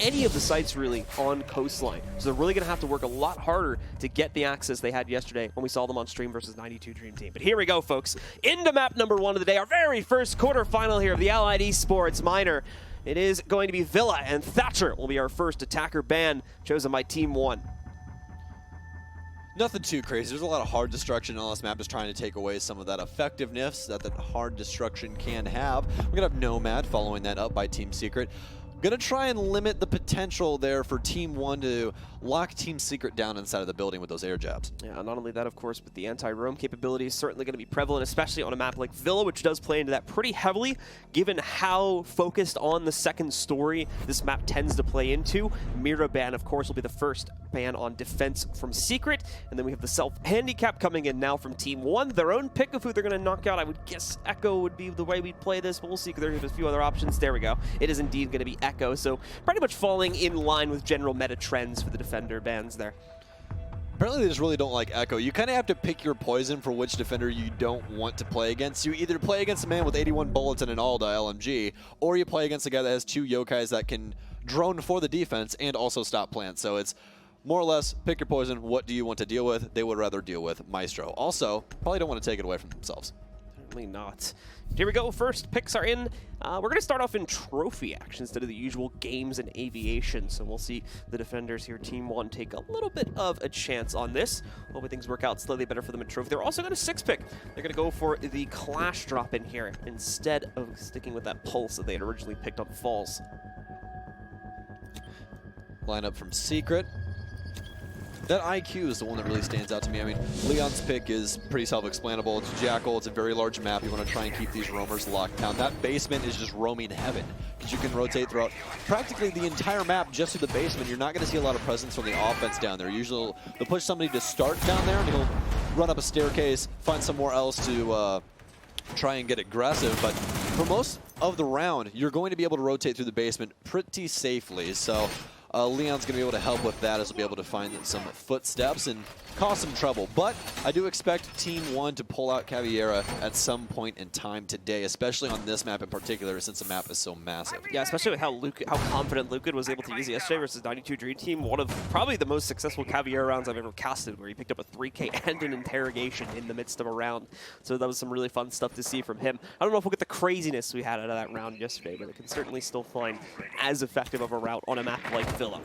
any of the sites really on Coastline. So they're really going to have to work a lot harder to get the access they had yesterday when we saw them on stream versus 92 Dream Team. But here we go, folks. Into map number 1 of the day, our very first quarterfinal here of the Allied Esports Minor. It is going to be Villa, and Thatcher will be our first attacker ban, chosen by Team 1. Nothing too crazy. There's a lot of hard destruction on this map, just trying to take away some of that effectiveness that hard destruction can have. We're going to have Nomad following that up by Team Secret. Going to try and limit the potential there for Team 1 to lock Team Secret down inside of the building with those air jabs. Yeah, not only that, of course, but the anti-roam capability is certainly going to be prevalent, especially on a map like Villa, which does play into that pretty heavily, given how focused on the second story this map tends to play into. Mira ban, of course, will be the first ban on defense from Secret, and then we have the self-handicap coming in now from Team 1. Their own pick of who they're going to knock out. I would guess Echo would be the way we'd play this, but we'll see, because there's a few other options. There we go. It is indeed going to be Echo, so pretty much falling in line with general meta trends for the defender bans there. Apparently they just really don't like Echo. You kind of have to pick your poison for which defender you don't want to play against. You either play against a man with 81 bullets and an Alda LMG, or you play against a guy that has 2 yokais that can drone for the defense and also stop plants. So it's more or less, pick your poison. What do you want to deal with? They would rather deal with Maestro. Also, probably don't want to take it away from themselves. Certainly not. Here we go. First picks are in. We're going to start off in trophy action instead of the usual games and aviation. So we'll see the defenders here, Team 1, take a little bit of a chance on this. Hopefully things work out slightly better for them in trophy. They're also going to 6-pick. They're going to go for the Clash drop in here instead of sticking with that Pulse that they had originally picked on Falls. Lineup from Secret. That IQ is the one that really stands out to me. I mean, Leon's pick is pretty self-explanable. It's Jackal. It's a very large map. You want to try and keep these roamers locked down. That basement is just roaming heaven because you can rotate throughout practically the entire map just through the basement. You're not going to see a lot of presence from the offense down there. Usually they'll push somebody to start down there, and he'll run up a staircase, find somewhere else to try and get aggressive. But for most of the round, you're going to be able to rotate through the basement pretty safely. So Leon's going to be able to help with that, as he'll be able to find some footsteps and cause some trouble. But I do expect Team 1 to pull out Caveira at some point in time today, especially on this map in particular, since the map is so massive. Yeah, especially with how confident Lucan was able to use yesterday versus 92 Dream Team. One of probably the most successful Caveira rounds I've ever casted, where he picked up a 3K and an interrogation in the midst of a round. So that was some really fun stuff to see from him. I don't know if we'll get the craziness we had out of that round yesterday, but it can certainly still find as effective of a route on a map like Villa.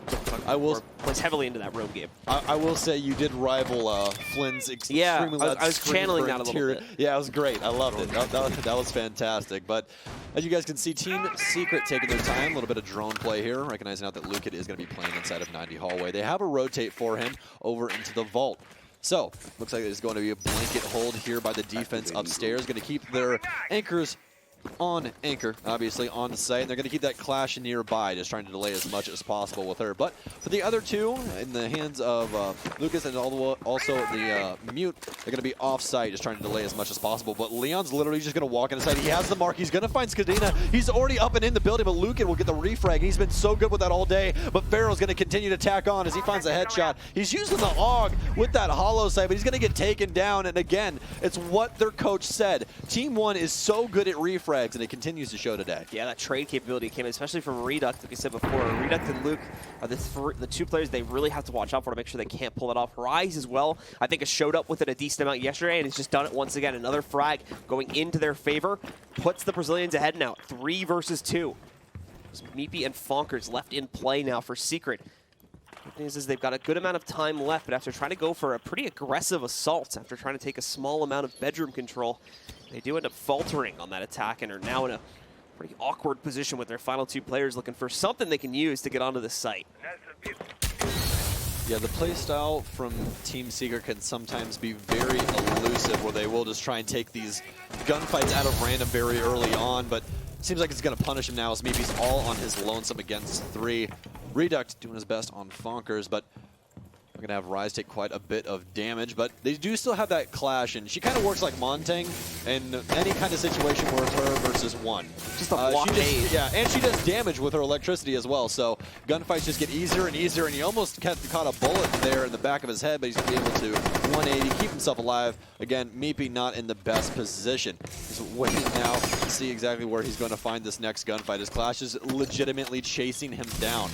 I will plays heavily into that roam game. I will say you did rival Flynn's extremely loud. I was channeling that a little bit. Yeah, it was great. I loved it. That was fantastic. But as you guys can see, Team Secret taking their time. A little bit of drone play here, recognizing out that Lucan is going to be playing inside of 90 hallway. They have a rotate for him over into the vault. So, looks like there's going to be a blanket hold here by the defense upstairs. Going to keep their anchors on anchor, obviously, on the site. And they're going to keep that Clash nearby, just trying to delay as much as possible with her. But for the other two, in the hands of Lucas and also the Mute, they're going to be off-site, just trying to delay as much as possible. But Leon's literally just going to walk inside. He has the mark. He's going to find Skadina. He's already up and in the building, but Lucan will get the refrag. He's been so good with that all day. But Pharaoh's going to continue to tack on as he finds a headshot. He's using the AUG with that hollow sight, but he's going to get taken down. And again, it's what their coach said. Team 1 is so good at refrags, and it continues to show today. Yeah, that trade capability came in, especially from Reduct, like I said before. Reduct and Luke are the two players they really have to watch out for to make sure they can't pull it off. Rise as well, I think, has showed up with it a decent amount yesterday, and he's just done it once again. Another frag going into their favor, puts the Brazilians ahead now, 3 versus 2. Meepy and Fonkers left in play now for Secret. The news is they've got a good amount of time left, but after trying to go for a pretty aggressive assault, after trying to take a small amount of bedroom control, they do end up faltering on that attack and are now in a pretty awkward position with their final 2 players looking for something they can use to get onto the site. Yeah, the play style from Team Secret can sometimes be very elusive, where they will just try and take these gunfights out of random very early on, but seems like it's going to punish him now as Meepy's all on his lonesome against 3. Reduct doing his best on Fonkers, but we're going to have Rise take quite a bit of damage, but they do still have that Clash, and she kind of works like Montang in any kind of situation where it's her versus 1. Just a blockade. Yeah, and she does damage with her electricity as well, so gunfights just get easier and easier, and he almost caught a bullet there in the back of his head, but he's going to be able to 180, keep himself alive. Again, Meepy not in the best position. He's waiting now to see exactly where he's going to find this next gunfight. His Clash is legitimately chasing him down.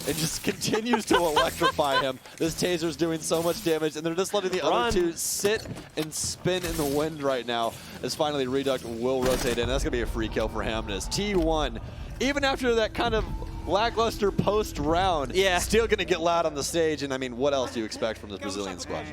and just continues to electrify him. This taser's doing so much damage, and they're just letting the other two sit and spin in the wind right now, as finally Reduct will rotate in. That's going to be a free kill for him, and as T1, even after that kind of lackluster post round, still going to get loud on the stage. And I mean, what else do you expect from this Brazilian squad?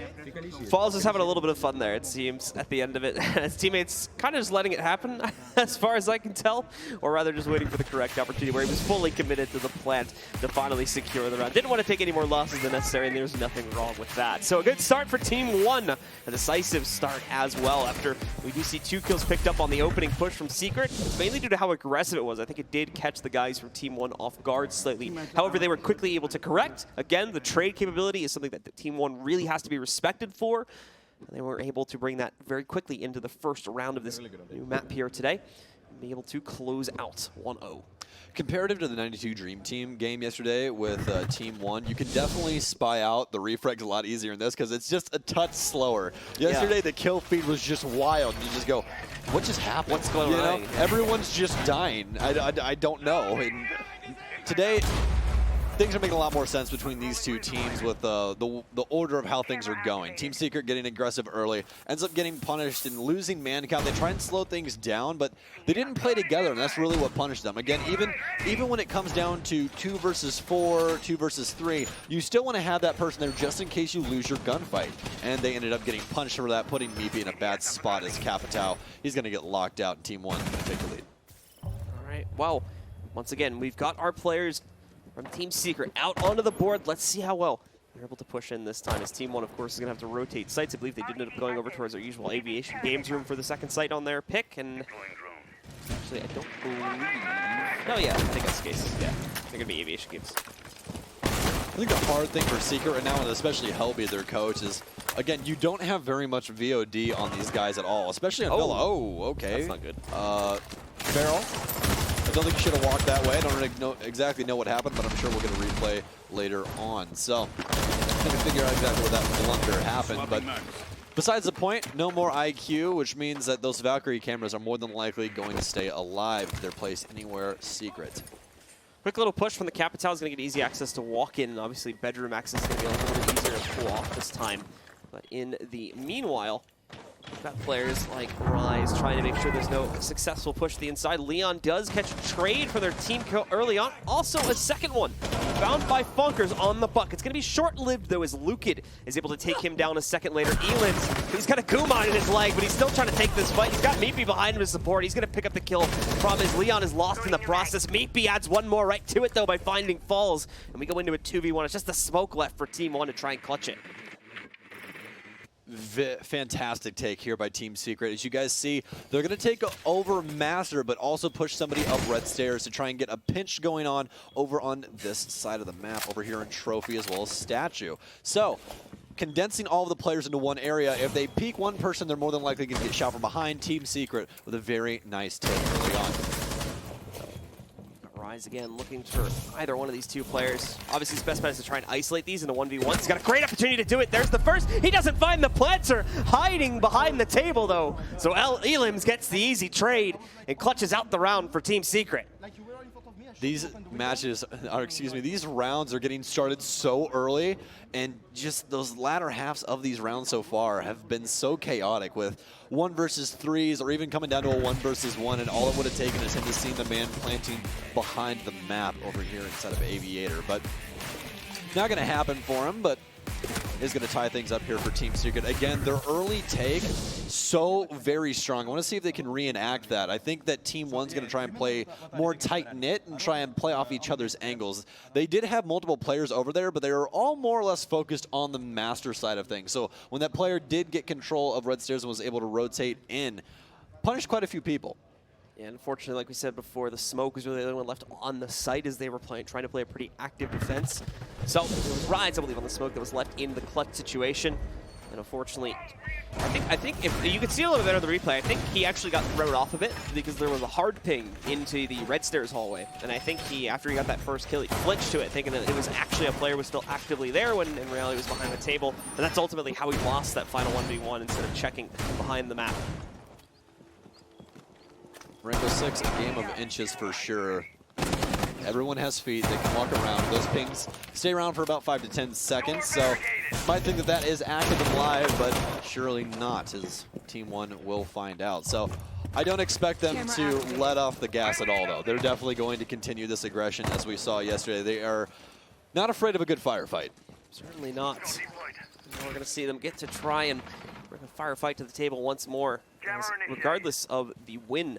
Falls is having a little bit of fun there, it seems, at the end of it. His teammates kind of just letting it happen, as far as I can tell, or rather just waiting for the correct opportunity where he was fully committed to the plant to finally secure the round. Didn't want to take any more losses than necessary, and there's nothing wrong with that. So a good start for Team 1, a decisive start as well, after we do see 2 kills picked up on the opening push from Secret. It's mainly due to how aggressive it was. I think it did catch the guys from Team 1 off guard slightly. However, they were quickly able to correct. Again, the trade capability is something that the Team 1 really has to be respected for. They were able to bring that very quickly into the first round of this new map here today and be able to close out 1-0. Comparative to the 92 Dream Team game yesterday with Team 1, you can definitely spy out the refrags a lot easier in this because it's just a touch slower. Yesterday, the kill feed was just wild. You just go, what just happened? What's going on? Everyone's just dying. I don't know. And today, things are making a lot more sense between these two teams with the order of how things are going. Team Secret getting aggressive early, ends up getting punished and losing man count. They try and slow things down, but they didn't play together, and that's really what punished them. Again, even when it comes down to 2 versus 4, 2 versus 3, you still want to have that person there just in case you lose your gunfight. And they ended up getting punished for that, putting Meepy in a bad spot as Capitao. He's going to get locked out, and Team 1 take the lead. All right, well, once again, we've got our players from Team Secret out onto the board. Let's see how well they're able to push in this time, as Team 1, of course, is going to have to rotate sites. I believe they did end up going over towards their usual Aviation Games room for the second site on their pick, and actually, I don't believe... Oh, yeah, I think that's the case. Yeah, they're going to be Aviation Games. I think the hard thing for Secret right now, and especially Helby, their coach, is, again, you don't have very much VOD on these guys at all, especially on Villa. Oh, okay. That's not good. Barrel. I don't think you should have walked that way. I don't really exactly know what happened, but I'm sure we'll get a replay later on. So, I'm going to figure out exactly what that blunder happened. But besides the point, no more IQ, which means that those Valkyrie cameras are more than likely going to stay alive if they're placed anywhere secret. Quick little push from the Capitao is going to get easy access to walk in. Obviously, bedroom access is going to be a little bit easier to pull off this time. But in the meanwhile, we've got players like Rise trying to make sure there's no successful push to the inside. Leon does catch a trade for their team kill early on. Also a second one found by Funkers on the buck. It's going to be short-lived, though, as Lukid is able to take him down a second later. Elims, he's got a Gumon in his leg, but he's still trying to take this fight. He's got Meepy behind him to support. He's going to pick up the kill. Problem is Leon is lost in the process. Meepy adds one more right to it, though, by finding Falls. And we go into a 2v1. It's just the smoke left for Team 1 to try and clutch it. Fantastic take here by Team Secret. As you guys see, they're going to take over Master, but also push somebody up red stairs to try and get a pinch going on over on this side of the map, over here in Trophy as well as Statue. So, condensing all of the players into one area, if they peek one person, they're more than likely going to get shot from behind. Team Secret with a very nice take early on. Rise again, looking for either one of these two players. Obviously, his best bet is to try and isolate these in a 1v1. He's got a great opportunity to do it. There's the first. He doesn't find the Planter, hiding behind the table, though. So Elims gets the easy trade and clutches out the round for Team Secret. These these rounds are getting started so early, and just those latter halves of these rounds so far have been so chaotic with 1 versus 3s or even coming down to a 1 versus 1, and all it would have taken is him to see the man planting behind the map over here instead of Aviator. But not going to happen for him, but is going to tie things up here for Team Secret. Again, their early take, so very strong. I want to see if they can reenact that. I think that Team 1's going to try and play more tight-knit and try and play off each other's angles. They did have multiple players over there, but they were all more or less focused on the Master side of things. So when that player did get control of red stairs and was able to rotate in, punished quite a few people. Yeah, unfortunately, like we said before, the smoke was really the only one left on the site as they were trying to play a pretty active defense. So it was Rise, I believe, on the smoke that was left in the clutch situation. And unfortunately, I think if you could see a little bit of the replay, I think he actually got thrown off a bit because there was a hard ping into the red stairs hallway. And I think after he got that first kill, he flinched to it, thinking that it was actually a player was still actively there when in reality he was behind the table. And that's ultimately how he lost that final 1v1 instead of checking behind the map. Rainbow Six, a game of inches for sure. Everyone has feet. They can walk around. Those pings stay around for about 5 to 10 seconds. So might think that that is active and live, but surely not, as Team One will find out. So I don't expect them to let off the gas at all, though. They're definitely going to continue this aggression as we saw yesterday. They are not afraid of a good firefight. Certainly not. We're going to see them get to try and bring a firefight to the table once more. As regardless of the win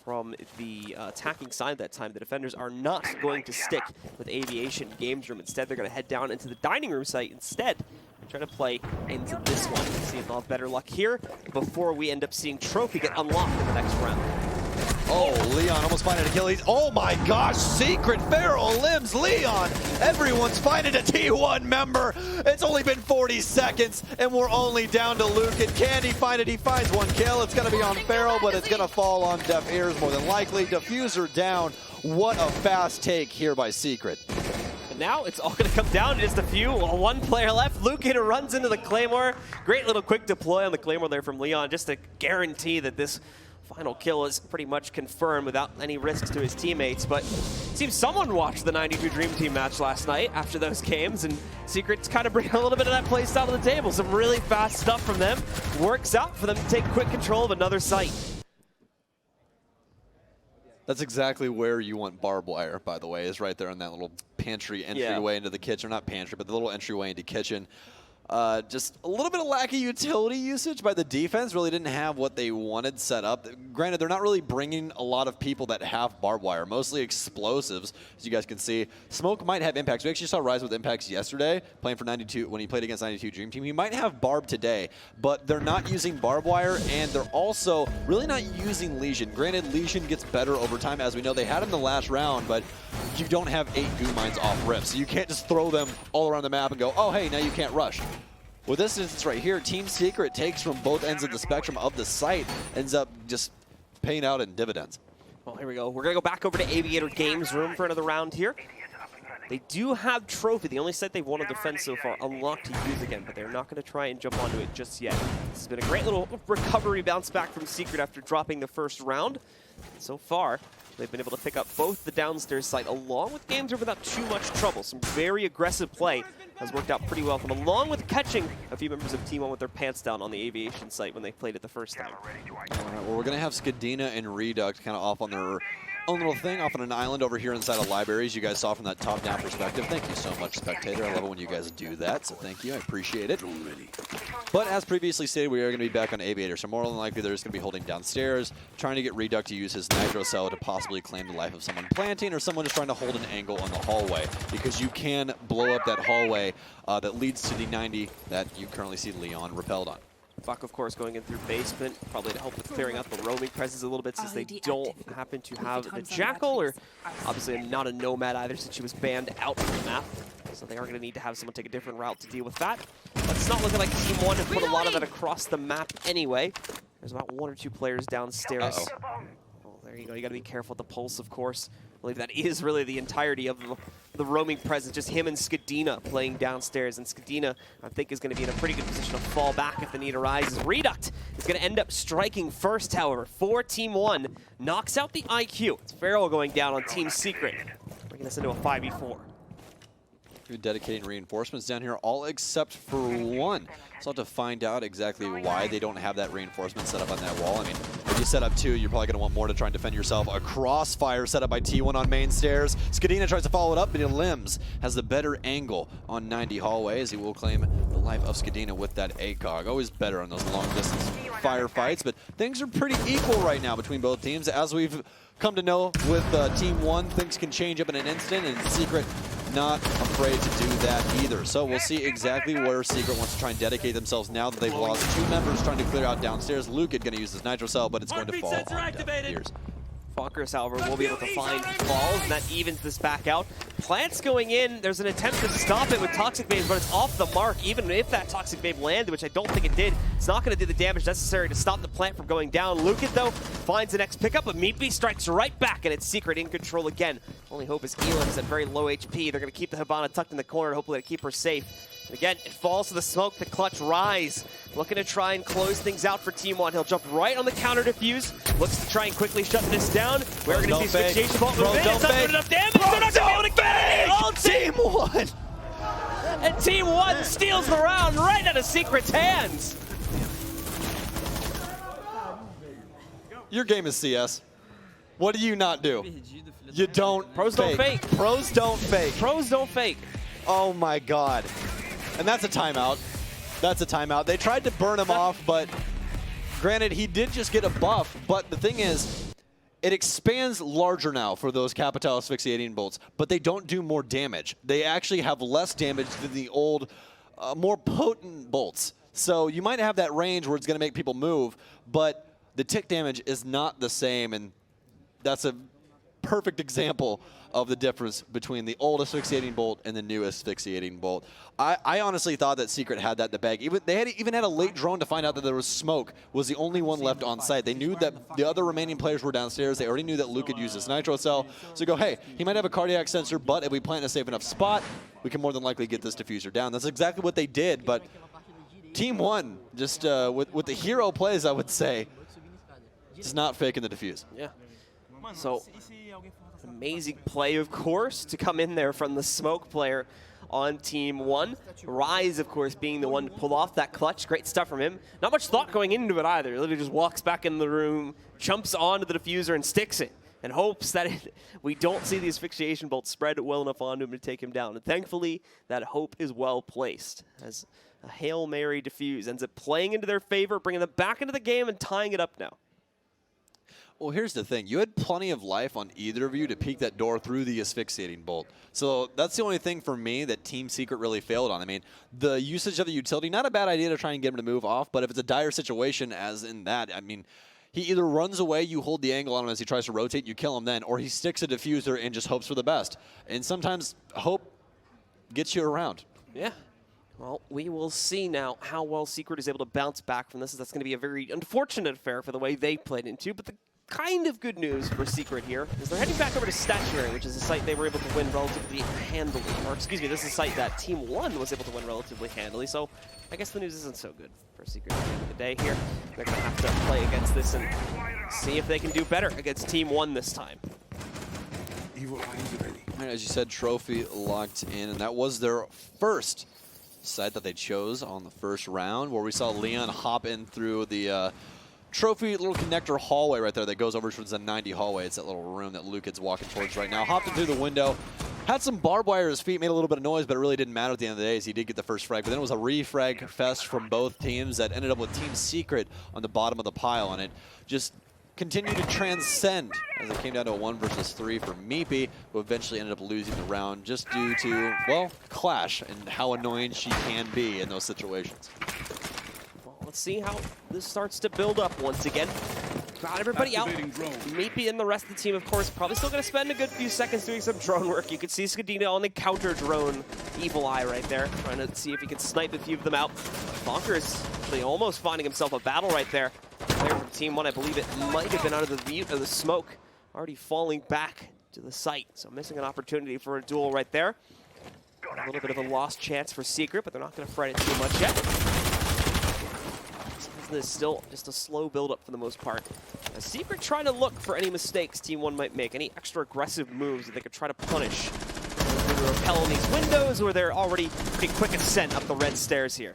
from the attacking side that time, the defenders are not going to stick with Aviation Games Room. Instead, they're going to head down into the dining room site instead. Try to play into this one. See if they'll have better luck here before we end up seeing Trophy get unlocked in the next round. Oh, Leon almost finding a kill. Oh my gosh, Secret Pharaoh limbs Leon. Everyone's finding a T1 member. It's only been 40 seconds, and we're only down to Luke. And can he find it? He finds one kill. It's going to be on Pharaoh, but it's going to fall on deaf ears more than likely. Diffuser down. What a fast take here by Secret. Now it's all going to come down to just a few. One player left. Lukin runs into the Claymore. Great little quick deploy on the Claymore there from Leon, just to guarantee that this final kill is pretty much confirmed without any risks to his teammates. But it seems someone watched the 92 Dream Team match last night after those games, and Secret's kind of bringing a little bit of that play style to the table. Some really fast stuff from them. Works out for them to take quick control of another site. That's exactly where you want barbed wire, by the way, is right there in that little pantry entryway into the kitchen. Not pantry, but the little entryway into kitchen. Just a little bit of lack of utility usage by the defense. Really didn't have what they wanted set up. Granted, they're not really bringing a lot of people that have barbed wire, mostly explosives, as you guys can see. Smoke might have impacts. We actually saw Rise with impacts yesterday, playing for 92, when he played against 92 Dream Team. He might have barb today, but they're not using barbed wire, and they're also really not using Lesion. Granted, Lesion gets better over time, as we know. They had him the last round, but you don't have 8 goo mines off rip, so you can't just throw them all around the map and go, oh, hey, now you can't rush. With this instance right here, Team Secret takes from both ends of the spectrum of the site, ends up just paying out in dividends. Well, here we go. We're going to go back over to Aviator Games Room for another round here. They do have Trophy, the only site they've won on defense so far, unlocked to use again, but they're not going to try and jump onto it just yet. This has been a great little recovery bounce back from Secret after dropping the first round. So far, they've been able to pick up both the downstairs site along with Games Room without too much trouble. Some very aggressive play has worked out pretty well for them, along with catching a few members of Team One with their pants down on the Aviation site when they played it the first time. All right, well, we're going to have Skadina and Reduct kind of off on their own little thing, off on an island over here inside of libraries. You guys saw from that top-down perspective. Thank you so much, Spectator. I love it when you guys do that, so thank you. I appreciate it. But as previously stated, we are going to be back on Aviator, so more than likely they're just going to be holding downstairs, trying to get Reduct to use his Nitro Cell to possibly claim the life of someone planting or someone just trying to hold an angle on the hallway, because you can blow up that hallway that leads to the 90 that you currently see Leon repelled on. Buck, of course, going in through basement, probably to help with clearing out the roaming presence a little bit, since they don't happen to have the Jackal, or obviously not a Nomad either, since she was banned out from the map. So they are going to need to have someone take a different route to deal with that. But it's not looking like Team One have put a lot of that across the map anyway. There's about 1 or 2 players downstairs. Oh, there you go. You got to be careful with the pulse, of course. I believe that is really the entirety of the roaming presence, just him and Skadina playing downstairs. And Skadina, I think, is going to be in a pretty good position to fall back if the need arises. Reduct is going to end up striking first, however, for Team One. Knocks out the IQ. It's Pharaoh going down on Team Secret, bringing us into a 5v4. Dedicating reinforcements down here, all except for one. So I'll have to find out exactly why they don't have that reinforcement set up on that wall. I mean, if you set up 2, you're probably going to want more to try and defend yourself. A crossfire set up by T1 on main stairs. Skadina tries to follow it up, but Limbs has the better angle on 90 hallway, as he will claim the life of Skadina with that ACOG. Always better on those long distance firefights, but things are pretty equal right now between both teams. As we've come to know with Team One, things can change up in an instant, and Secret not afraid to do that either. So we'll see exactly where Secret wants to try and dedicate themselves now that they've lost 2 members trying to clear out downstairs. Luke is going to use his Nitro Cell, but it's going to fall on deaf ears. Fockers, however, will be able to find balls, and that evens this back out. Plants going in, there's an attempt to stop it with Toxic Babes, but it's off the mark. Even if that Toxic Babe landed, which I don't think it did, it's not going to do the damage necessary to stop the plant from going down. Lukin, though, finds the next pickup, but Meatbeast strikes right back, and it's Secret in control again. Only hope is Elam is at very low HP. They're going to keep the Hibana tucked in the corner, hopefully to keep her safe. Again, it falls to the smoke, the clutch Rise. Looking to try and close things out for Team 1. He'll jump right on the counter defuse. Looks to try and quickly shut this down. We're going to see asphyxiation bolt move in. It's not doing enough damage. They're not going to be able to get it. All Team 1. And Team 1 steals the round right out of Secret's hands. Your game is CS. What do you not do? You don't Pros don't fake. Pros don't fake. Pros don't fake. Oh my God. And that's a timeout. That's a timeout. They tried to burn him off, but granted, he did just get a buff. But the thing is, it expands larger now for those Capital asphyxiating bolts, but they don't do more damage. They actually have less damage than the old, more potent bolts. So you might have that range where it's going to make people move, but the tick damage is not the same, and that's a perfect example of the difference between the old asphyxiating bolt and the new asphyxiating bolt. I honestly thought that Secret had that in the bag. They even had a late drone to find out that there was smoke, was the only one left on site. They knew that the other remaining players were downstairs. They already knew that Luke could use his nitro cell. So go, hey, he might have a cardiac sensor, but if we plant in a safe enough spot, we can more than likely get this diffuser down. That's exactly what they did, but Team 1, just with the hero plays, I would say, just not faking the diffuse. Yeah. So, amazing play, of course, to come in there from the smoke player on Team 1. Rise, of course, being the one to pull off that clutch. Great stuff from him. Not much thought going into it either. He literally just walks back in the room, jumps onto the diffuser, and sticks it, and hopes that we don't see the asphyxiation bolt spread well enough onto him to take him down. And thankfully, that hope is well placed, as a Hail Mary diffuse ends up playing into their favor, bringing them back into the game and tying it up now. Well, here's the thing. You had plenty of life on either of you to peek that door through the asphyxiating bolt. So that's the only thing for me that Team Secret really failed on. I mean, the usage of the utility, not a bad idea to try and get him to move off, but if it's a dire situation as in that, I mean, he either runs away, you hold the angle on him as he tries to rotate, you kill him then, or he sticks a diffuser and just hopes for the best. And sometimes hope gets you around. Yeah. Well, we will see now how well Secret is able to bounce back from this. That's going to be a very unfortunate affair for the way they played into, but the kind of good news for Secret here is they're heading back over to Statuary, which is a site they were able to win relatively handily. Or, excuse me, this is a site that Team 1 was able to win relatively handily, so I guess the news isn't so good for Secret at the end of the day here. They're going to have to play against this and see if they can do better against Team 1 this time. As you said, trophy locked in, and that was their first site that they chose on the first round, where we saw Leon hop in through the trophy little connector hallway right there that goes over towards the 90 hallway. It's that little room that Luke is walking towards right now. Hopped in through the window, had some barbed wire at his feet, made a little bit of noise, but it really didn't matter at the end of the day as he did get the first frag. But then it was a refrag fest from both teams that ended up with Team Secret on the bottom of the pile, and it just continued to transcend as it came down to a 1 versus 3 for Meepy, who eventually ended up losing the round just due to, well, Clash and how annoying she can be in those situations. Let's see how this starts to build up once again. Got everybody out. Meepy and the rest of the team, of course, probably still going to spend a good few seconds doing some drone work. You could see Skadina on the counter drone Evil Eye right there, trying to see if he can snipe a few of them out. Bonker is actually almost finding himself a battle right there. Player from Team 1, I believe it might have been out of the view of the smoke, already falling back to the site. So missing an opportunity for a duel right there. A little bit of a lost chance for Secret, but they're not going to fret it too much yet. This is still just a slow build-up for the most part. Secret trying to look for any mistakes Team 1 might make, any extra aggressive moves that they could try to punish. Either repel on these windows, or they're already pretty quick ascent up the red stairs here.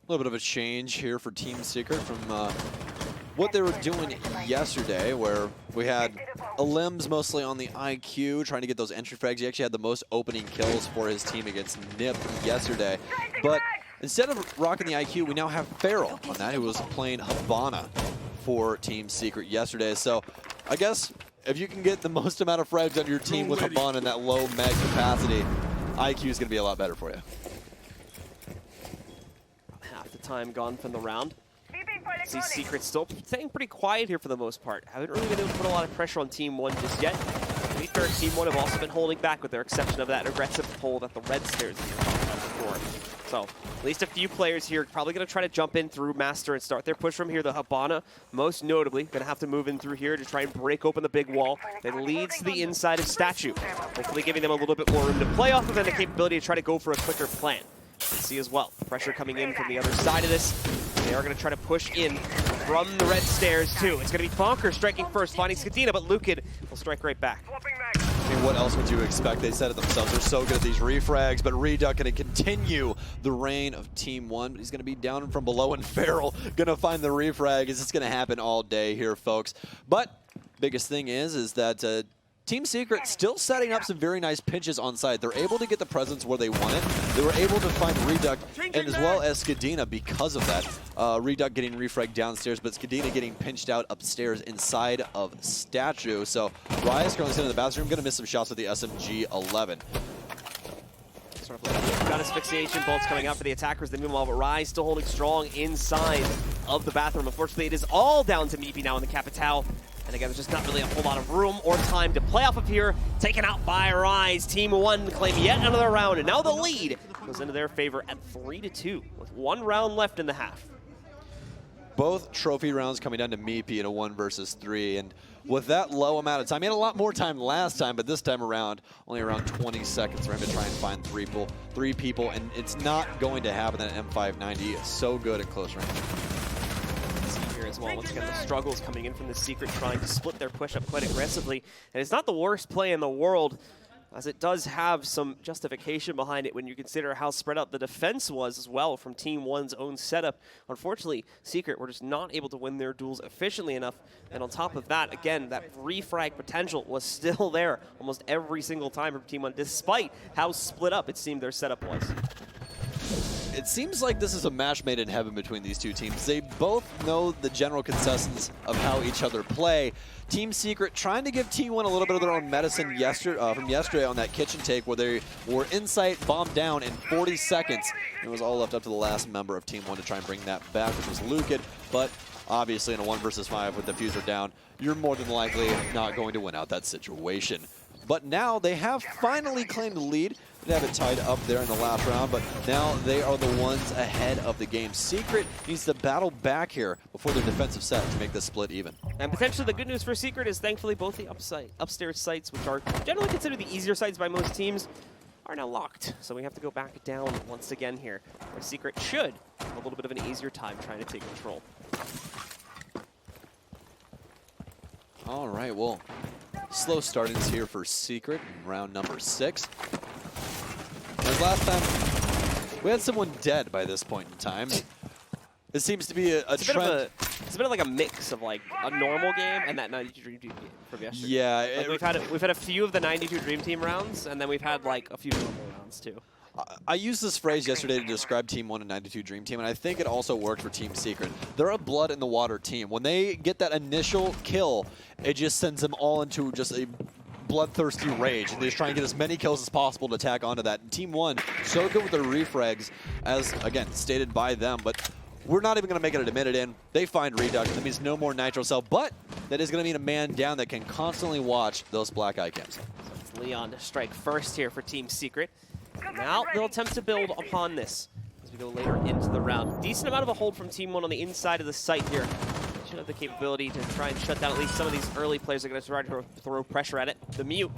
A little bit of a change here for Team Secret from what they were doing yesterday, where we had Limbs mostly on the IQ, trying to get those entry frags. He actually had the most opening kills for his team against Nip yesterday. But instead of rocking the IQ, we now have Feral on that, who was playing Havana for Team Secret yesterday. So I guess if you can get the most amount of frags on your team with Havana in that low mag capacity, IQ is going to be a lot better for you. Half the time gone from the round. See Secret still staying pretty quiet here for the most part. Haven't really been able to put a lot of pressure on Team 1 just yet. To be fair, Team 1 have also been holding back with their exception of that aggressive pull at the red stairs that you were talking about before. So at least a few players here probably going to try to jump in through Master and start their push from here. The Habana, most notably, going to have to move in through here to try and break open the big wall that leads to the inside of Statue. Hopefully giving them a little bit more room to play off of and the capability to try to go for a quicker plan. See as well, pressure coming in from the other side of this. They are going to try to push in from the red stairs too. It's going to be Bonker striking first, finding Skadina, but Lukid will strike right back. I mean, what else would you expect? They said it themselves. They're so good at these refrags, but Reduck going to continue the reign of Team 1. But he's going to be down from below, and Farrell going to find the refrag. It's going to happen all day here, folks. But biggest thing is that Team Secret still setting up some very nice pinches on site. They're able to get the presence where they want it. They were able to find Reduck and as well as Skadina because of that. Reduck getting refragged downstairs, but Skadina getting pinched out upstairs inside of Statue. So Rise currently sitting in the bathroom, going to miss some shots with the SMG-11. Sort of gun asphyxiation bolts coming out for the attackers. The meanwhile, but Rise still holding strong inside of the bathroom. Unfortunately, it is all down to Meepy now in the Capitale. And again, there's just not really a whole lot of room or time to play off of here. Taken out by Rise. Team 1 claim yet another round. And now the lead goes into their favor at 3-2 with 1 round left in the half. Both trophy rounds coming down to Meepy in a 1 versus 3. And with that low amount of time, he had a lot more time last time, but this time around, only around 20 seconds for him to try and find three people. And it's not going to happen. That M590 is so good at close range. As well. Once again, the struggles coming in from the Secret, trying to split their push up quite aggressively. And it's not the worst play in the world, as it does have some justification behind it when you consider how spread out the defense was as well from Team 1's own setup. Unfortunately, Secret were just not able to win their duels efficiently enough. And on top of that, again, that refrag potential was still there almost every single time from Team 1, despite how split up it seemed their setup was. It seems like this is a match made in heaven between these two teams. They both know the general consensus of how each other play. Team Secret trying to give T1 a little bit of their own medicine from yesterday on that kitchen take where they were insight bombed down in 40 seconds. It was all left up to the last member of Team 1 to try and bring that back, which was Lukid. But obviously in a 1 versus 5 with the diffuser down, you're more than likely not going to win out that situation. But now they have finally claimed the lead. They have it tied up there in the last round, but now they are the ones ahead of the game. Secret needs to battle back here before their defensive set to make this split even. And potentially the good news for Secret is thankfully both the upstairs sites, which are generally considered the easier sites by most teams, are now locked. So we have to go back down once again here, where Secret should have a little bit of an easier time trying to take control. All right, well, slow startings here for Secret in round number 6. As last time, we had someone dead by this point in time. It seems to be a trend. It's a bit of like a mix of like a normal game and that 92 Dream Team game from yesterday. Yeah. Like we've had a few of the 92 Dream Team rounds, and then we've had like a few normal rounds too. I used this phrase yesterday to describe Team 1 and 92 Dream Team, and I think it also worked for Team Secret. They're a blood in the water team. When they get that initial kill, it just sends them all into just a bloodthirsty rage, and they just try and get as many kills as possible to tack onto that. And Team 1, so good with their refrags, as, again, stated by them, but we're not even going to make it a minute in. They find Reduck. That means no more Nitro Cell, but that is going to mean a man down that can constantly watch those black eye cams. So it's Leon to strike first here for Team Secret. Now they'll attempt to build upon this as we go later into the round. Decent amount of a hold from Team 1 on the inside of the site here. Should have the capability to try and shut down at least some of these early players that are going to try to throw pressure at it. The mute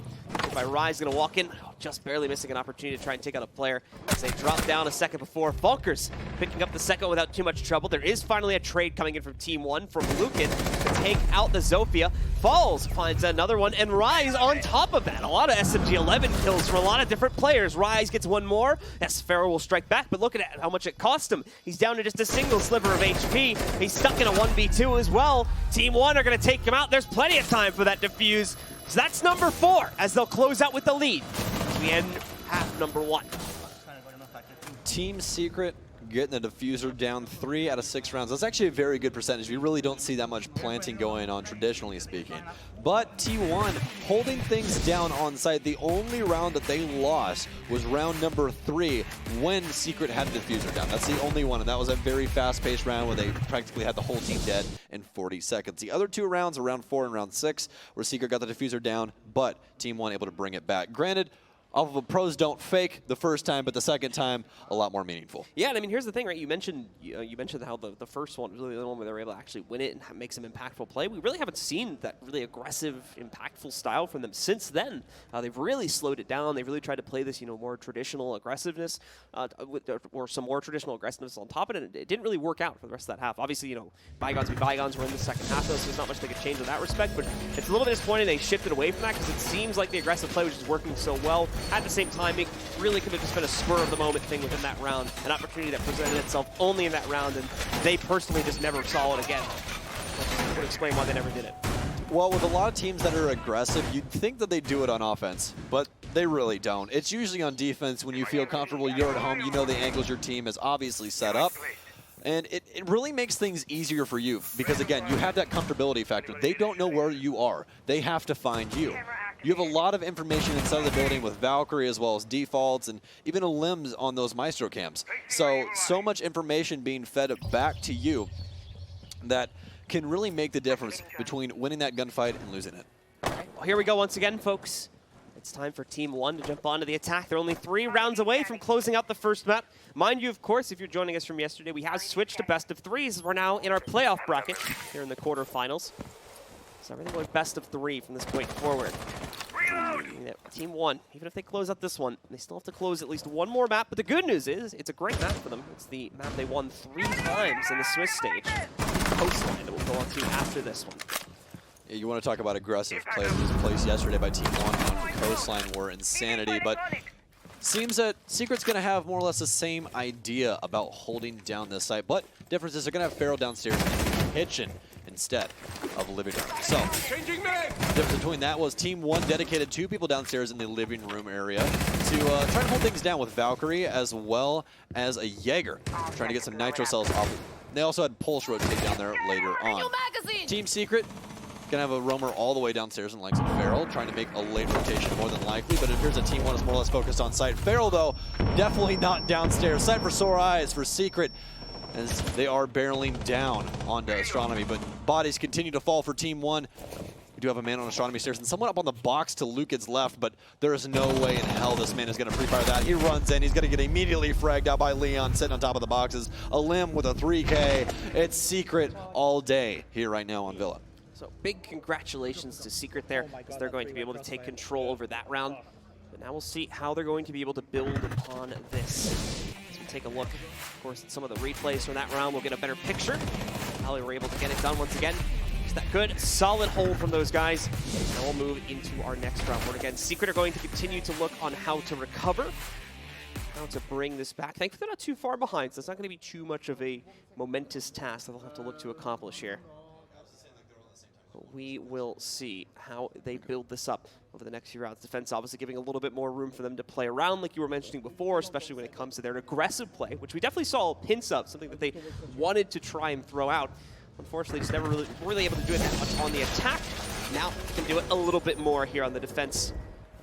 by Rise going to walk in, just barely missing an opportunity to try and take out a player as they drop down a second before. Falkers picking up the second without too much trouble. There is finally a trade coming in from Team 1 from Lukin to take out the Zofia. Falls finds another one, and Rise on top of that. A lot of SMG-11 kills from a lot of different players. Rise gets one more. Yes, Farrell will strike back, but look at how much it cost him. He's down to just a single sliver of HP. He's stuck in a 1v2 as well. Team 1 are going to take him out. There's plenty of time for that defuse. So that's number 4 as they'll close out with the lead as we end half number 1. Team Secret getting the diffuser down 3 out of 6 rounds. That's actually a very good percentage. We really don't see that much planting going on, traditionally speaking. But T1 holding things down on site. The only round that they lost was round number 3 when Secret had the diffuser down. That's the only one, and that was a very fast-paced round where they practically had the whole team dead in 40 seconds. The other 2 rounds, round 4 and round 6, where Secret got the diffuser down, but Team 1 able to bring it back. Granted, off of a pros don't fake the first time, but the second time, a lot more meaningful. Yeah, and I mean, here's the thing, right? You mentioned how the first one was really the only one where they were able to actually win it and make some impactful play. We really haven't seen that really aggressive, impactful style from them since then. They've really slowed it down. They've really tried to play this, more traditional aggressiveness, or some more traditional aggressiveness on top of it, and it didn't really work out for the rest of that half. Obviously, bygones be bygones. We're in the second half, though, so there's not much they could change in that respect, but it's a little bit disappointing they shifted away from that because it seems like the aggressive play, which is working so well, at the same time, it really could have just been a spur-of-the-moment thing within that round, an opportunity that presented itself only in that round, and they personally just never saw it again. That would explain why they never did it. Well, with a lot of teams that are aggressive, you'd think that they do it on offense, but they really don't. It's usually on defense when you feel comfortable, you're at home, you know the angles your team has obviously set up. And it really makes things easier for you because, again, you have that comfortability factor. They don't know where you are. They have to find you. You have a lot of information inside of the building with Valkyrie as well as defaults and even a limbs on those Maestro cams. So much information being fed back to you that can really make the difference between winning that gunfight and losing it. All right, well, here we go once again, folks. It's time for Team 1 to jump onto the attack. They're only 3 rounds away from closing out the first map. Mind you, of course, if you're joining us from yesterday, we have switched to best of 3s. We're now in our playoff bracket here in the quarterfinals. So everything going best of 3 from this point forward. Team 1, even if they close out this one, they still have to close at least one more map. But the good news is, it's a great map for them. It's the map they won 3 times in the Swiss stage. Coastline that we'll go on to after this one. Yeah, you want to talk about aggressive play that was in place yesterday by Team 1 on the Coastline were insanity, but seems that Secret's going to have more or less the same idea about holding down this site, but difference is they're going to have Farrell downstairs in the kitchen instead of living room. So, the difference between that was Team 1 dedicated 2 people downstairs in the living room area to try to hold things down with Valkyrie as well as a Jaeger, trying to get some nitro cells off. They also had Pulse rotate down there later on. Team Secret gonna have a roamer all the way downstairs in likes of Farrell, trying to make a late rotation more than likely, but it appears that Team 1 is more or less focused on site. Farrell, though, definitely not downstairs. Sight for sore eyes for Secret as they are barreling down onto Astronomy, but bodies continue to fall for Team 1. We do have a man on Astronomy stairs and someone up on the box to Lucid's left, but there is no way in hell this man is going to pre-fire that. He runs in. He's going to get immediately fragged out by Leon sitting on top of the boxes. A limb with a 3K. It's Secret all day here right now on Villa. So big congratulations to Secret there, as they're going to be able to take control over that round. But now we'll see how they're going to be able to build upon this. As we take a look, of course, at some of the replays from that round, we'll get a better picture of how they were able to get it done once again. Just that good, solid hold from those guys. Now we'll move into our next round, where again, Secret are going to continue to look on how to recover, how to bring this back. Thankfully, they're not too far behind, so it's not going to be too much of a momentous task that they'll have to look to accomplish here. We will see how they build this up over the next few rounds. Defense obviously giving a little bit more room for them to play around, like you were mentioning before, especially when it comes to their aggressive play, which we definitely saw hints of, something that they wanted to try and throw out. Unfortunately, just never really able to do it that much on the attack. Now they can do it a little bit more here on the defense.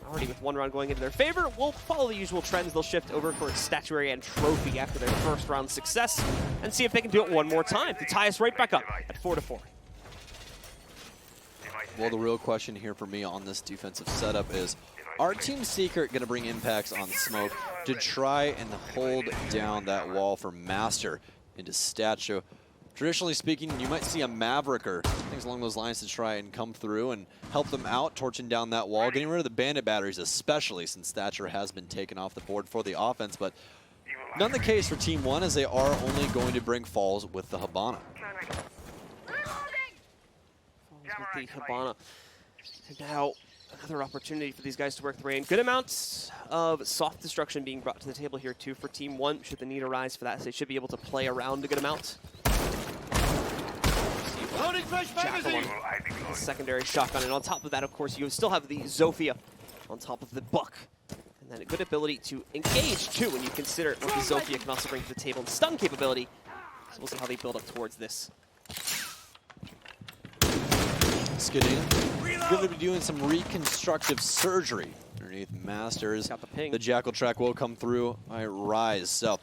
Already with one round going into their favor, we'll follow the usual trends. They'll shift over for statuary and trophy after their first round success and see if they can do it one more time to tie us right back up at 4-4. Well, the real question here for me on this defensive setup is, are Team Secret going to bring impacts on smoke to try and hold down that wall for Master into statue? Traditionally speaking, you might see a Maverick or things along those lines to try and come through and help them out, torching down that wall, getting rid of the bandit batteries, especially since Stature has been taken off the board for the offense. But none the case for Team 1, as they are only going to bring falls with the Hibana. With the Hibana. And now another opportunity for these guys to work their way in. Good amounts of soft destruction being brought to the table here too for Team 1, should the need arise for that. So they should be able to play around a good amount. A secondary shotgun, and on top of that, of course, you still have the Zofia on top of the Buck. And then a good ability to engage too when you consider what the Zofia can also bring to the table and stun capability. So we'll see how they build up towards this. Skidding. Going to be doing some reconstructive surgery underneath Masters. Got the ping. The Jackal track will come through by Rise. So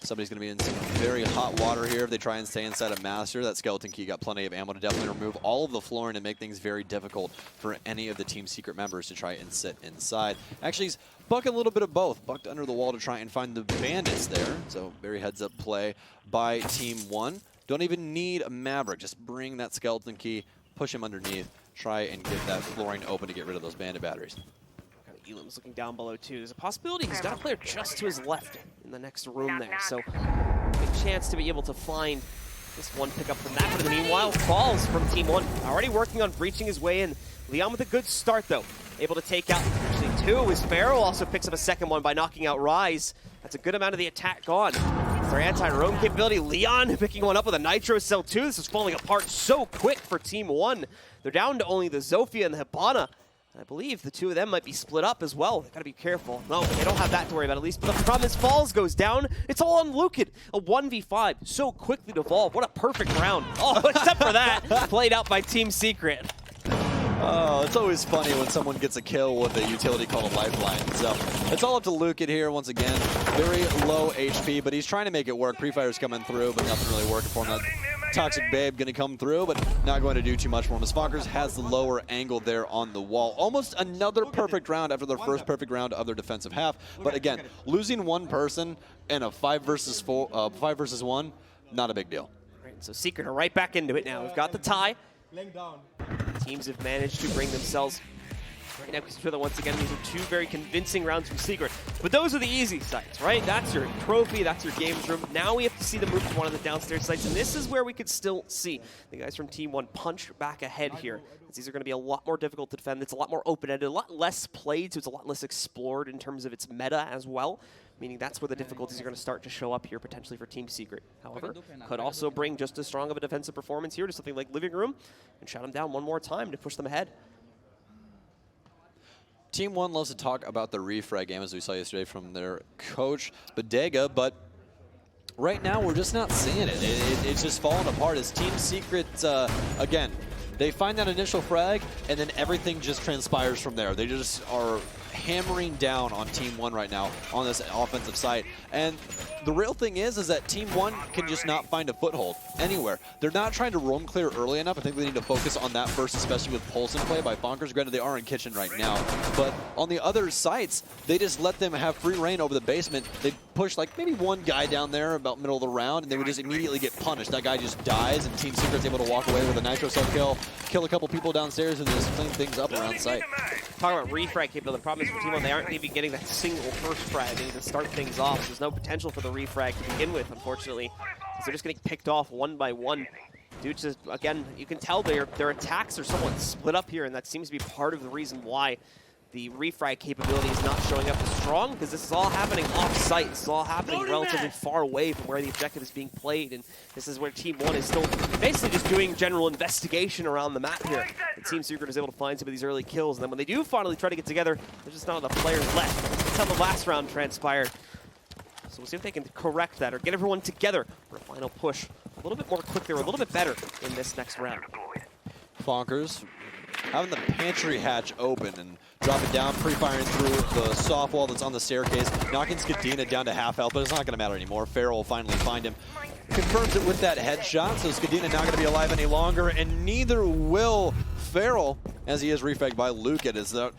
Somebody's going to be in some very hot water here if they try and stay inside a Master. That Skeleton Key got plenty of ammo to definitely remove all of the flooring and make things very difficult for any of the Team Secret members to try and sit inside. Actually, he's bucking a little bit of both. Bucked under the wall to try and find the bandits there. So very heads-up play by Team 1. Don't even need a Maverick. Just bring that Skeleton Key, push him underneath, try and get that flooring open to get rid of those bandit batteries. Elam's looking down below too. There's a possibility he's got a player just to his left in the next room there. So good chance to be able to find this one pickup from that. But in the meanwhile, falls from Team 1. Already working on breaching his way in. Leon with a good start though. Able to take out actually 2 as Farrell also picks up a second one by knocking out Rise. That's a good amount of the attack gone. It's their anti-roam capability. Leon picking one up with a Nitro Cell 2. This is falling apart so quick for Team 1. They're down to only the Zofia and the Hibana. I believe the 2 of them might be split up as well. They gotta be careful. No, they don't have that to worry about at least. But the problem is Falls goes down. It's all on Lucan. A 1v5 so quickly devolved. What a perfect round. Oh, except for that, played out by Team Secret. Oh, it's always funny when someone gets a kill with a utility called a lifeline. So it's all up to Lucan here once again. Very low HP, but he's trying to make it work. Pre-fire's coming through, but nothing really working for him. That Toxic Babe going to come through, but not going to do too much for him. Sponkers has the lower angle there on the wall. Almost another perfect round after their first perfect round of their defensive half. But again, losing one person in a 5 versus 1, not a big deal. Right, so Secret are right back into it now. We've got the tie. Teams have managed to bring themselves right now to each other once again. These are 2 very convincing rounds from Secret. But those are the easy sites, right? That's your trophy, that's your games room. Now we have to see them move to one of the downstairs sites, and this is where we could still see the guys from Team 1 punch back ahead here. These are going to be a lot more difficult to defend. It's a lot more open-ended, a lot less played, so it's a lot less explored in terms of its meta as well. Meaning that's where the difficulties are going to start to show up here potentially for Team Secret. However, could also bring just as strong of a defensive performance here to something like Living Room and shut them down one more time to push them ahead. Team 1 loves to talk about the refrag game, as we saw yesterday from their coach, Bodega, but right now we're just not seeing it. It's just falling apart as Team Secret, again, they find that initial frag, and then everything just transpires from there. They just are hammering down on Team 1 right now on this offensive side. And the real thing is that Team 1 can just not find a foothold anywhere. They're not trying to roam clear early enough. I think they need to focus on that first, especially with Pulse in play by Bonkers. Granted, they are in Kitchen right now. But on the other sites, they just let them have free reign over the basement. They push like maybe one guy down there about middle of the round, and they would just immediately get punished. That guy just dies, and Team Secret's able to walk away with a Nitro Cell kill a couple people downstairs, and just clean things up around site. Talking about refrag capability, the problem is for Team 1, they aren't even getting that single first frag. They need to start things off. So there's no potential for the refrag to begin with, unfortunately. Because they're just getting picked off one by one. Due to, again, you can tell their attacks are somewhat split up here, and that seems to be part of the reason why the refrag capability is not showing up as strong, because this is all happening off-site. This is all happening relatively far away from where the objective is being played, and this is where Team 1 is still basically just doing general investigation around the map here. And Team Secret is able to find some of these early kills, and then when they do finally try to get together, there's just not enough players left. That's how the last round transpired. So we'll see if they can correct that or get everyone together for a final push a little bit more quickly or a little bit better in this next round. Bonkers having the pantry hatch open and dropping down, pre-firing through the soft wall that's on the staircase, knocking Skadina down to half health, but it's not going to matter anymore. Farrell will finally find him. Confirms it with that headshot, so Skadina not going to be alive any longer, and neither will Farrell, as he is refragged by Lucan. It's a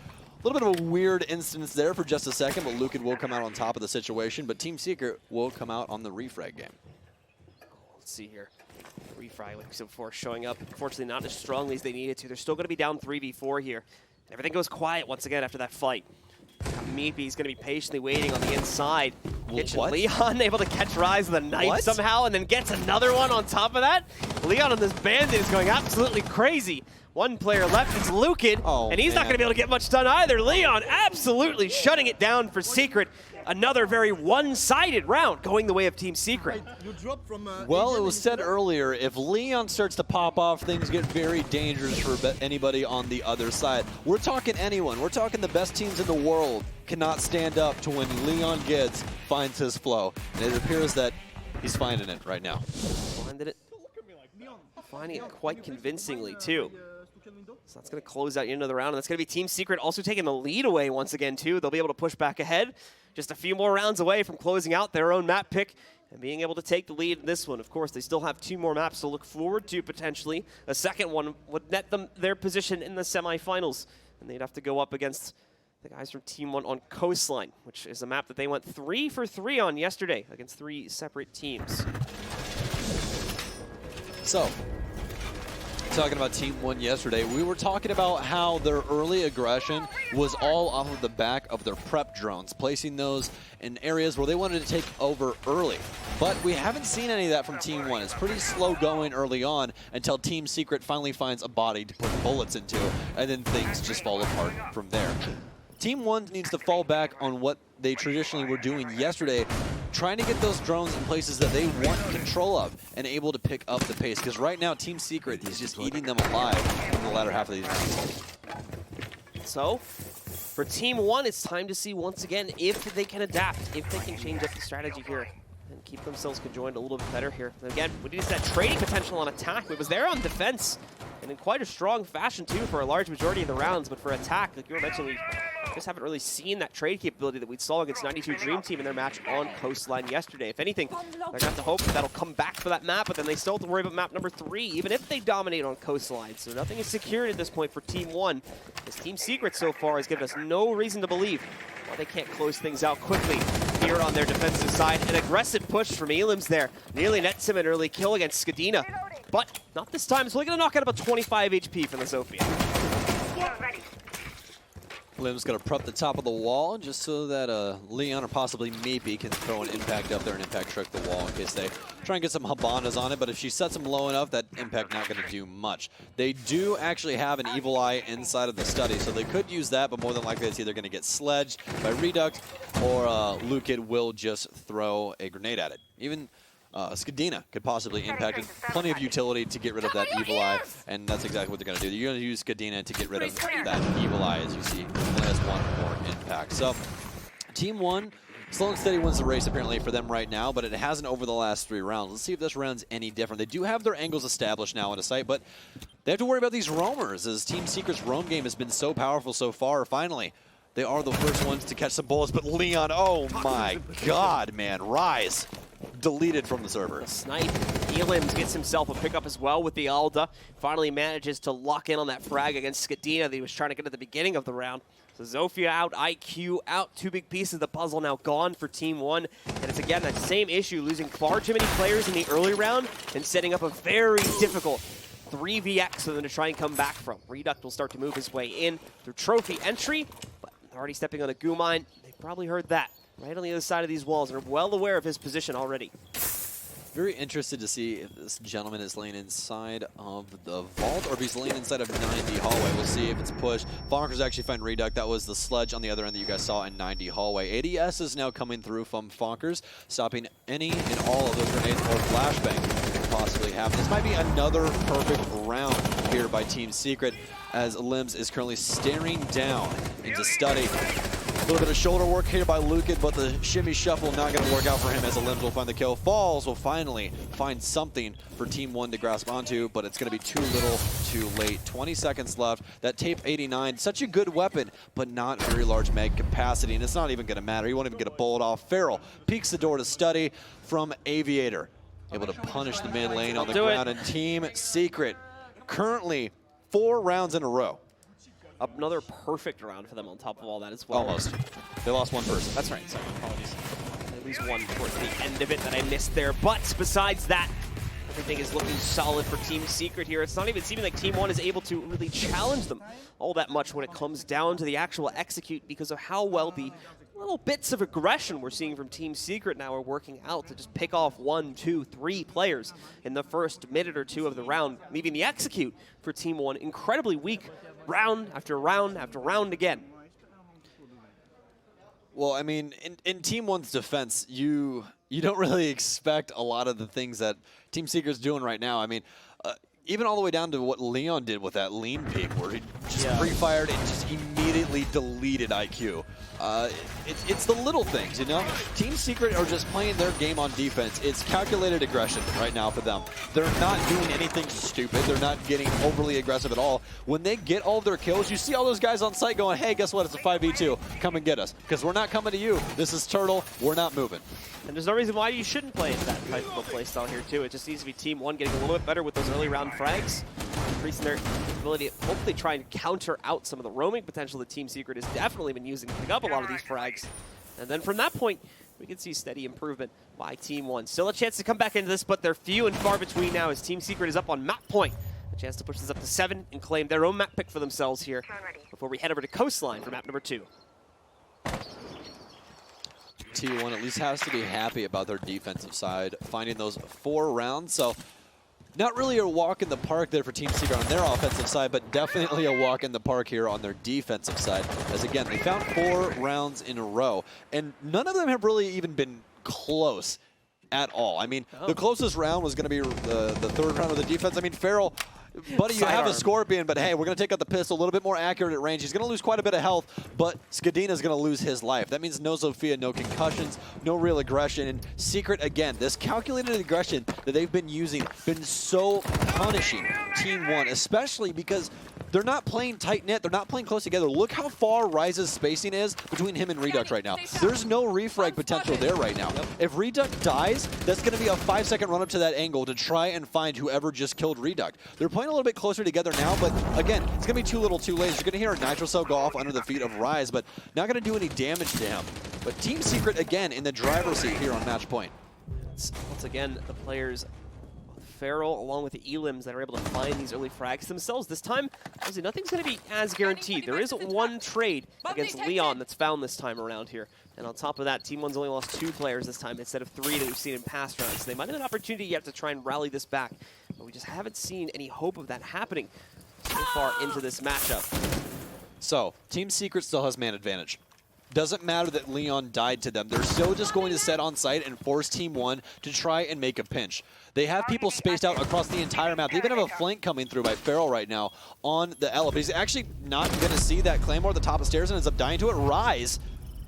little bit of a weird instance there for just a second, but Lucan will come out on top of the situation, but Team Secret will come out on the refrag game. Let's see here. Refrag, like we said before, showing up, unfortunately not as strongly as they needed to. They're still going to be down 3v4 here. And everything goes quiet once again after that fight. Meepy's going to be patiently waiting on the inside. Kitchen Leon able to catch Rise with a knife somehow, and then gets another one on top of that. Leon on this bandit is going absolutely crazy. One player left, it's Lucan, and he's not going to be able to get much done either. Leon absolutely shutting it down for Secret. Another very one-sided round going the way of Team Secret. Well, it was said earlier, if Leon starts to pop off, things get very dangerous for anybody on the other side. We're talking anyone. We're talking the best teams in the world cannot stand up to when Leon Gids finds his flow. And it appears that he's finding it right now. Finding it quite convincingly, too. So that's going to close out into the round, and that's going to be Team Secret also taking the lead away once again, too. They'll be able to push back ahead. Just a few more rounds away from closing out their own map pick and being able to take the lead in this one. Of course, they still have 2 more maps to look forward to potentially. A second one would net them their position in the semifinals, and they'd have to go up against the guys from Team 1 on Coastline, which is a map that they went 3 for 3 on yesterday against 3 separate teams. So, talking about Team 1 yesterday, we were talking about how their early aggression was all off of the back of their prep drones, placing those in areas where they wanted to take over early. But we haven't seen any of that from Team 1. It's pretty slow going early on until Team Secret finally finds a body to put bullets into, and then things just fall apart from there. Team 1 needs to fall back on what they traditionally were doing yesterday, trying to get those drones in places that they want control of and able to pick up the pace. Because right now, Team Secret is just eating them alive in the latter half of these rounds. So, for Team 1, it's time to see once again if they can adapt, if they can change up the strategy here and keep themselves conjoined a little bit better here. Again, we need that trading potential on attack. It was there on defense, and in quite a strong fashion too for a large majority of the rounds. But for attack, like you were mentioning, we just haven't really seen that trade capability that we saw against 92 Dream Team in their match on Coastline yesterday. If anything, they're going to have to hope that that'll come back for that map, but then they still have to worry about map number 3, even if they dominate on Coastline. So nothing is secured at this point for Team 1. This Team Secret so far has given us no reason to believe why they can't close things out quickly here on their defensive side. An aggressive push from Elims there. Nearly nets him an early kill against Skadina, but not this time. So we're going to knock out about 25 HP from the Zofia. Lim's going to prep the top of the wall just so that Leon or possibly Meepy can throw an impact up there and impact trick the wall in case they try and get some Habanas on it. But if she sets them low enough, that impact not going to do much. They do actually have an Evil Eye inside of the study, so they could use that, but more than likely it's either going to get sledged by Reduct or Lukid will just throw a grenade at it. Even Skadina could possibly impact it. Plenty of utility to get rid of that Evil Eye, and that's exactly what they're going to do. You're going to use Skadina to get rid of that Evil Eye, as you see. Only has 1 more impact. So, Team 1, slow and steady wins the race apparently for them right now, but it hasn't over the last 3 rounds. Let's see if this round's any different. They do have their angles established now in a sight, but they have to worry about these roamers, as Team Secret's roam game has been so powerful so far. Finally, they are the first ones to catch some bullets, but Leon, oh my god, man, Rise. Deleted from the server. Snipe. Elims gets himself a pickup as well with the Alda. Finally manages to lock in on that frag against Skadina that he was trying to get at the beginning of the round. So Zofia out, IQ out, 2 big pieces of the puzzle now gone for Team 1. And it's again that same issue, losing far too many players in the early round and setting up a very difficult 3vx for them to try and come back from. Reduct will start to move his way in through trophy entry, but already stepping on a goo mine. They've probably heard that. Right on the other side of these walls, and are well aware of his position already. Very interested to see if this gentleman is laying inside of the vault or if he's laying inside of 90 hallway. We'll see if it's pushed. Fonkers actually find Reduct. That was the sludge on the other end that you guys saw in 90 hallway. ADS is now coming through from Fonkers, stopping any and all of those grenades or flashbang that could possibly happen. This might be another perfect round here by Team Secret, as Limbs is currently staring down into study. A little bit of shoulder work here by Lukid, but the shimmy shuffle not going to work out for him, as Limbs will find the kill. Falls will finally find something for Team 1 to grasp onto, but it's going to be too little, too late. 20 seconds left. That Tape 89, such a good weapon, but not very large mag capacity, and it's not even going to matter. He won't even get a bullet off. Farrell peeks the door to study from Aviator, able to punish the mid lane on the ground, and Team Secret currently 4 rounds in a row. Another perfect round for them on top of all that as well. Almost. They lost 1 person. That's right, sorry, apologies. At least 1 towards the end of it that I missed there. But besides that, everything is looking solid for Team Secret here. It's not even seeming like Team 1 is able to really challenge them all that much when it comes down to the actual execute, because of how well the little bits of aggression we're seeing from Team Secret now are working out to just pick off 1, 2, 3 players in the first minute or 2 of the round, leaving the execute for Team 1 incredibly weak, round after round after round again. Well, I mean, in Team 1's defense, you don't really expect a lot of the things that Team Secret's doing right now. I mean, even all the way down to what Leon did with that lean peek, where he just pre-fired and just immediately immediately deleted IQ. It's the little things, you know? Team Secret are just playing their game on defense. It's calculated aggression right now for them. They're not doing anything stupid. They're not getting overly aggressive at all. When they get all of their kills, you see all those guys on site going, hey, guess what? It's a 5v2. Come and get us. Because we're not coming to you. This is Turtle. We're not moving. And there's no reason why you shouldn't play that type of a playstyle here, too. It just needs to be Team 1 getting a little bit better with those early round frags, increasing their ability to hopefully try and counter out some of the roaming potential that Team Secret has definitely been using to pick up a lot of these frags. And then from that point, we can see steady improvement by Team 1. Still a chance to come back into this, but they're few and far between now as Team Secret is up on Map1. A chance to push this up to 7 and claim their own map pick for themselves here before we head over to Coastline for map number 2. T1 at least has to be happy about their defensive side, finding those 4 rounds. So not really a walk in the park there for Team Secret on their offensive side, but definitely a walk in the park here on their defensive side. As again, they found 4 rounds in a row, and none of them have really even been close at all. I mean, the closest round was going to be the 3rd round of the defense. I mean, Farrell, buddy, you have a Scorpion, but hey, we're going to take out the pistol, a little bit more accurate at range. He's going to lose quite a bit of health, but Skadina's going to lose his life. That means no Zofia, no concussions, no real aggression. And Secret, again, this calculated aggression that they've been using, been so punishing Team 1, especially because they're not playing tight-knit. They're not playing close together. Look how far Ryze's spacing is between him and Reduct right now. There's no refrag potential there right now. If Reduct dies, that's going to be a 5-second run-up to that angle to try and find whoever just killed Reduct. They're playing a little bit closer together now, but again, it's going to be too little too late. You're going to hear a Nitro Cell go off under the feet of Ryze, but not going to do any damage to him. But Team Secret, again, in the driver's seat here on match point. Once again, the players, Feral, along with the Elims that are able to find these early frags themselves. This time, obviously, nothing's going to be as guaranteed. There is 1 trade against Leon that's found this time around here. And on top of that, Team 1's only lost 2 players this time instead of 3 that we've seen in past rounds. So they might have an opportunity yet to try and rally this back. But we just haven't seen any hope of that happening so far into this matchup. So, Team Secret still has man advantage. Doesn't matter that Leon died to them. They're still just going to set on site and force Team 1 to try and make a pinch. They have people spaced out across the entire map. They even have a flank coming through by Feral right now on the Ela. But he's actually not going to see that Claymore at the top of the stairs and ends up dying to it. Ryze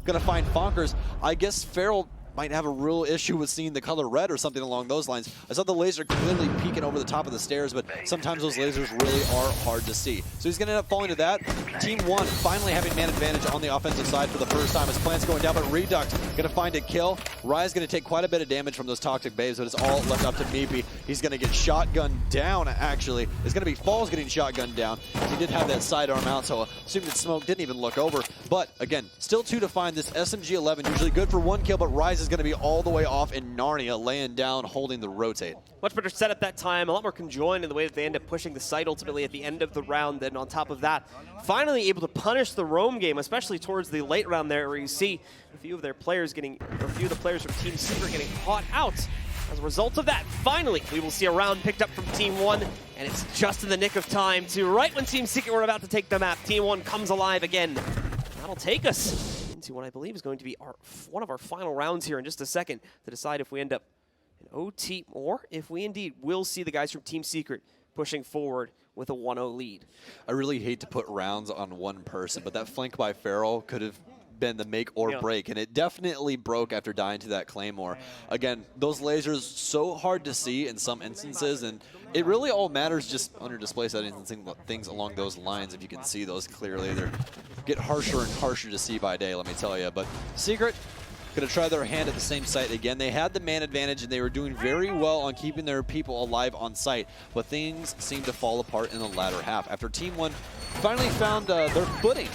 going to find Fonkers. I guess Feral might have a real issue with seeing the color red or something along those lines. I saw the laser clearly peeking over the top of the stairs, but sometimes those lasers really are hard to see. So he's going to end up falling to that. Team 1 finally having man advantage on the offensive side for the first time. His plant's going down, but Reduct going to find a kill. Ryze going to take quite a bit of damage from those toxic babes, but it's all left up to Meepy. He's going to get shotgunned down, actually. It's going to be Falls getting shotgunned down. He did have that sidearm out, so assumed that Smoke didn't even look over. But again, still 2 to find. This SMG-11 usually good for 1 kill, but Ryze is going to be all the way off in Narnia, laying down, holding the rotate. Much better setup that time, a lot more conjoined in the way that they end up pushing the site ultimately at the end of the round. Then on top of that, finally able to punish the roam game, especially towards the late round there, where you see a few of their players getting, or a few of the players from Team Secret getting caught out. As a result of that, finally, we will see a round picked up from Team 1, and it's just in the nick of time to right when Team Secret were about to take the map. Team 1 comes alive again. That'll take us into what I believe is going to be one of our final rounds here in just a second to decide if we end up in OT or if we indeed will see the guys from Team Secret pushing forward with a 1-0 lead. I really hate to put rounds on one person, but that flank by Feral could have been the make or break, and it definitely broke after dying to that Claymore. Again, those lasers so hard to see in some instances, and it really all matters just under display settings and things along those lines. If you can see those clearly, they get harsher and harsher to see by day, let me tell you. But Secret going to try their hand at the same site again. They had the man advantage, and they were doing very well on keeping their people alive on site, but things seemed to fall apart in the latter half. After Team 1 finally found their footing,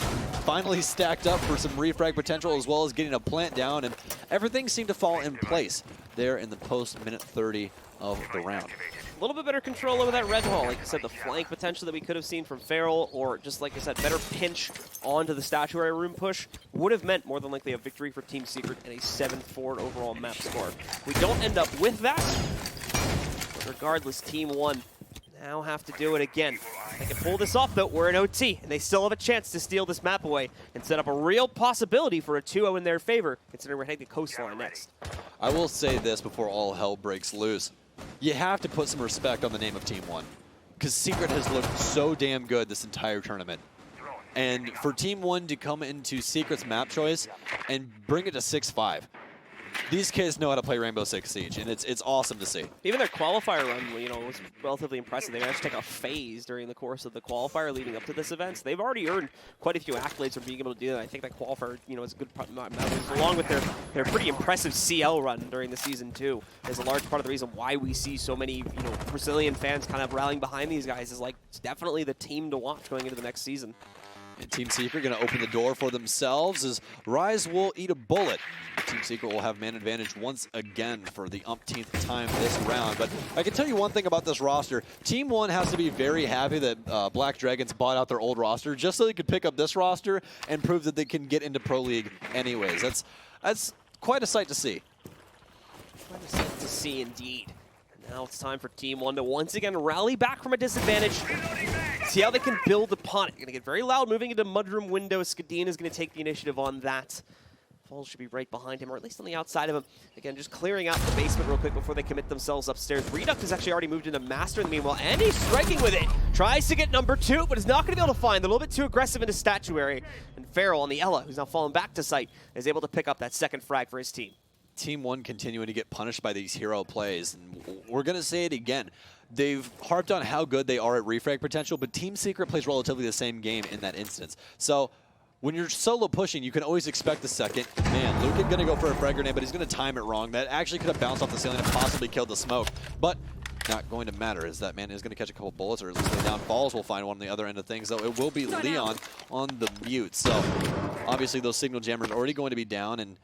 finally stacked up for some refrag potential as well as getting a plant down, and everything seemed to fall in place there in the post-minute 30 of the round. A little bit better control over that red hall. Like you said, the flank potential that we could have seen from Feral, or just like I said, better pinch onto the statuary room push would have meant more than likely a victory for Team Secret and a 7-4 overall map score. We don't end up with that, but regardless, Team 1 now have to do it again. If they can pull this off, though, we're in OT, and they still have a chance to steal this map away and set up a real possibility for a 2-0 in their favor, considering we're heading to Coastline next. I will say this before all hell breaks loose. You have to put some respect on the name of Team 1, because Secret has looked so damn good this entire tournament. And for Team 1 to come into Secret's map choice and bring it to 6-5, these kids know how to play Rainbow Six Siege, and it's awesome to see. Even their qualifier run, was relatively impressive. They managed to take a phase during the course of the qualifier leading up to this event. So they've already earned quite a few accolades for being able to do that. I think that qualifier, is a good part, along with their pretty impressive CL run during the season too, is a large part of the reason why we see so many, Brazilian fans kind of rallying behind these guys. Is like it's definitely the team to watch going into the next season. And Team Secret going to open the door for themselves as Rise will eat a bullet. Team Secret will have man advantage once again for the umpteenth time this round. But I can tell you one thing about this roster. Team 1 has to be very happy that Black Dragons bought out their old roster just so they could pick up this roster and prove that they can get into Pro League anyways. That's quite a sight to see. Quite a sight to see indeed. Now it's time for Team 1 to once again rally back from a disadvantage. See how they can build upon it. Going to get very loud moving into Mudroom window. Skadina is going to take the initiative on that. Falls should be right behind him, or at least on the outside of him. Again, just clearing out the basement real quick before they commit themselves upstairs. Reduct has actually already moved into Master in the meanwhile, and he's striking with it. Tries to get number 2, but is not going to be able to find. A little bit too aggressive into Statuary. And Farrell on the Ella, who's now fallen back to sight, is able to pick up that second frag for his team. Team 1 continuing to get punished by these hero plays. And we're going to say it again. They've harped on how good they are at refrag potential, but Team Secret plays relatively the same game in that instance. So when you're solo pushing, you can always expect the second. Man, Luke is going to go for a frag grenade, but he's going to time it wrong. That actually could have bounced off the ceiling and possibly killed the smoke. But not going to matter, as that man is going to catch a couple bullets, or at least go down. Falls will find one on the other end of things, though it will be Leon on the mute. So obviously those signal jammers are already going to be down, and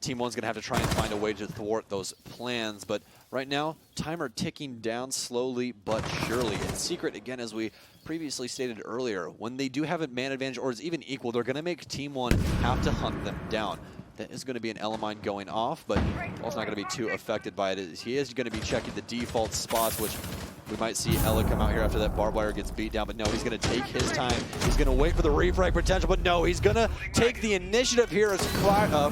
Team 1's going to have to try and find a way to thwart those plans. But right now, timer ticking down slowly but surely. And Secret, again, as we previously stated earlier, when they do have a man advantage or is even equal, they're going to make Team 1 have to hunt them down. That is going to be an Elemine going off, but Paul's not going to be too affected by it. He is going to be checking the default spots, which we might see Ella come out here after that barbed wire gets beat down, but no, he's going to take his time. He's going to wait for the refrag potential, but no, he's going to take the initiative here as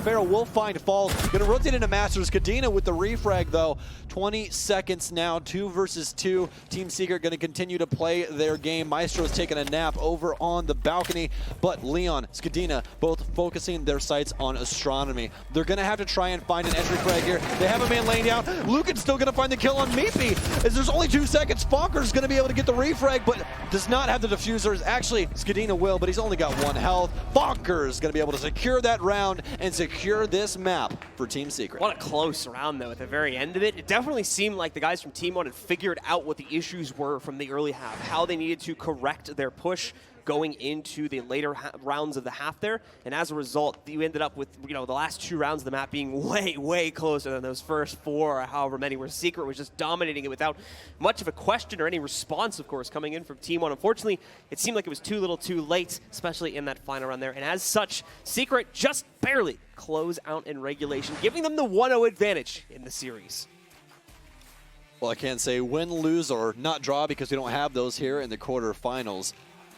Farrell will find Falls. Going to rotate into Masters. Kadena with the refrag, though. 20 seconds now, 2 versus 2. Team Secret going to continue to play their game. Maestro's taking a nap over on the balcony, but Leon, Skadina, both focusing their sights on Astronomy. They're going to have to try and find an entry frag here. They have a man laying down. Lucan's still going to find the kill on Meepy, as there's only 2 seconds. Fonker's going to be able to get the refrag, but does not have the diffusers. Actually, Skadina will, but he's only got 1 health. Fonker's going to be able to secure that round and secure this map for Team Secret. What a close round, though, at the very end of it. It definitely seemed like the guys from Team 1 had figured out what the issues were from the early half, how they needed to correct their push going into the later rounds of the half there, and as a result, you ended up with the last 2 rounds of the map being way, way closer than those first 4, or however many, where Secret was just dominating it without much of a question or any response, of course, coming in from Team 1. Unfortunately, it seemed like it was too little too late, especially in that final round there, and as such, Secret just barely close out in regulation, giving them the 1-0 advantage in the series. Well, I can't say win, lose, or not draw because we don't have those here in the quarterfinals.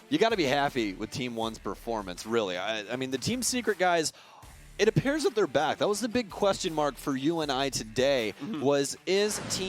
You got to be happy with Team 1's performance, really. I mean, the Team Secret guys, it appears that they're back. That was the big question mark for you and I today, is Team